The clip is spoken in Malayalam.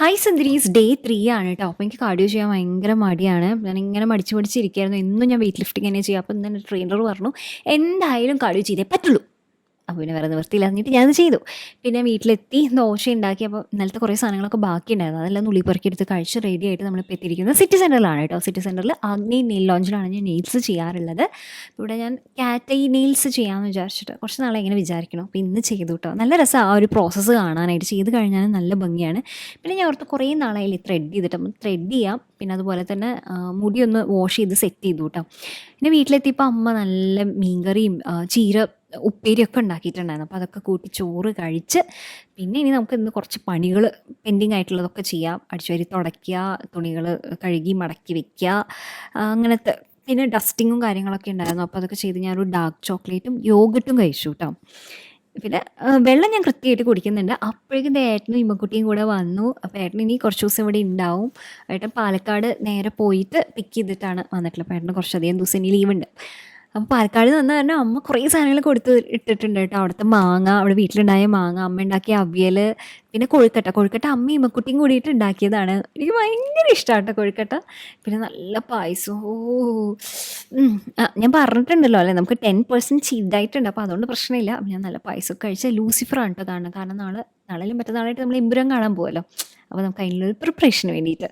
ഹായ് സുന്ദരീസ്, ഡേ 3 ആണ് കേട്ടോ. അപ്പോൾ എനിക്ക് കാർഡിയോ ചെയ്യാൻ ഭയങ്കര മടിയാണ്. ഞാനിങ്ങനെ മടിച്ച് മടിച്ചിരിക്കുകയായിരുന്നു. എന്നും ഞാൻ വെയിറ്റ് ലിഫ്റ്റിംഗ് തന്നെ ചെയ്യുക. അപ്പോൾ ഇന്ന് ട്രെയിനർ പറഞ്ഞു എന്തായാലും കാർഡിയോ ചെയ്തേ പറ്റുള്ളൂ. അപ്പോൾ പിന്നെ വേറെ നിവൃത്തിയില്ല എന്നിട്ട് ഞാനത് ചെയ്തു. പിന്നെ വീട്ടിലെത്തി ദോശ ഉണ്ടാക്കി. അപ്പോൾ ഇന്നലത്തെ കുറേ സാധനങ്ങളൊക്കെ ബാക്കിയുണ്ടായിരുന്നു. അതെല്ലാം നുള്ളി പെറുക്കിയെടുത്ത് കഴിച്ച് റെഡി ആയിട്ട് നമ്മളിപ്പോൾ എത്തിയിരിക്കുന്നത് സിറ്റി സെൻറ്ററിലാണ് കേട്ടോ. സിറ്റി സെൻറ്ററിൽ അഗ്നി നെയിൽ ലോഞ്ചിലാണ് ഞാൻ നെയിൽസ് ചെയ്യാറുള്ളത്. ഇവിടെ ഞാൻ കാറ്റൈ നെയിൽസ് ചെയ്യാമെന്ന് വിചാരിച്ചിട്ട് കുറച്ച് നാളെ ഇങ്ങനെ വിചാരിക്കണം. അപ്പോൾ ഇന്ന് ചെയ്തു കേട്ടോ. നല്ല രസമാണ് ആ ഒരു പ്രോസസ്സ് കാണാനായിട്ട്. ചെയ്ത് കഴിഞ്ഞാൽ നല്ല ഭംഗിയാണ്. പിന്നെ ഞാൻ ഓർത്ത് കുറേ നാളായില്ലേ ത്രെഡ് ചെയ്തിട്ട്, അപ്പം ത്രെഡ് ചെയ്യാം. പിന്നെ അതുപോലെ തന്നെ മുടി ഒന്ന് വാഷ് ചെയ്ത് സെറ്റ് ചെയ്തു കേട്ടോ. പിന്നെ വീട്ടിലെത്തിയപ്പോൾ അമ്മ നല്ല മീൻകറിയും ചീര ഉപ്പേരിയൊക്കെ ഉണ്ടാക്കിയിട്ടുണ്ടായിരുന്നു. അപ്പോൾ അതൊക്കെ കൂട്ടി ചോറ് കഴിച്ച് പിന്നെ ഇനി നമുക്ക് ഇന്ന് കുറച്ച് പണികൾ പെൻഡിങ് ആയിട്ടുള്ളതൊക്കെ ചെയ്യാം. അടിച്ചുവാരി തുടയ്ക്കുക, തുണികൾ കഴുകി മടക്കി വെക്കുക, അങ്ങനത്തെ. പിന്നെ ഡസ്റ്റിങ്ങും കാര്യങ്ങളൊക്കെ ഉണ്ടായിരുന്നു. അപ്പോൾ അതൊക്കെ ചെയ്ത് ഞാനൊരു ഡാർക്ക് ചോക്ലേറ്റും യോഗട്ടും കഴിച്ചു കേട്ടോ. പിന്നെ വെള്ളം ഞാൻ കൃത്യമായിട്ട് കുടിക്കുന്നുണ്ട്. അപ്പോഴേക്കും ഏട്ടനും ഇമ്മക്കുട്ടിയും കൂടെ വന്നു. അപ്പോൾ ഏട്ടൻ ഇനി കുറച്ച് ദിവസം ഇവിടെ ഉണ്ടാവും. ഏട്ടൻ പാലക്കാട് നേരെ പോയിട്ട് പിക്ക് ചെയ്തിട്ടാണ് വന്നിട്ടുള്ളത്. അപ്പോൾ ഏട്ടന് കുറച്ചധികം ദിവസം ഇനി ലീവുണ്ട്. അപ്പോൾ പാലക്കാട് നിന്ന് പറഞ്ഞാൽ അമ്മ കുറേ സാധനങ്ങൾ കൊടുത്ത് ഇട്ടിട്ടുണ്ട് കേട്ടോ. അവിടുത്തെ മാങ്ങ, അവിടെ വീട്ടിലുണ്ടായ മാങ്ങ, അമ്മ ഉണ്ടാക്കിയ അവിയൽ, പിന്നെ കൊഴുക്കട്ട അമ്മയും ഇമ്മക്കുട്ടിയും കൂടിയിട്ട് ഉണ്ടാക്കിയതാണ്. എനിക്ക് ഭയങ്കര ഇഷ്ടമാണ് കേട്ടോ കൊഴുക്കട്ട. പിന്നെ നല്ല പായസം. ഞാൻ പറഞ്ഞിട്ടുണ്ടല്ലോ അല്ലേ, നമുക്ക് 10% ചീറ്റായിട്ടുണ്ട്. അപ്പോൾ അതുകൊണ്ട് പ്രശ്നമില്ല. അപ്പോൾ ഞാൻ നല്ല പായസമൊക്കെ കഴിച്ച ലൂസിഫറാണ് കേട്ടോ. കാരണം നാളെയും മറ്റന്നാളായിട്ട് നമ്മൾ എമ്പുരാൻ കാണാൻ പോകുമല്ലോ. അപ്പോൾ നമുക്ക് അതിനുള്ളൊരു പ്രിപ്പറേഷന് വേണ്ടിയിട്ട്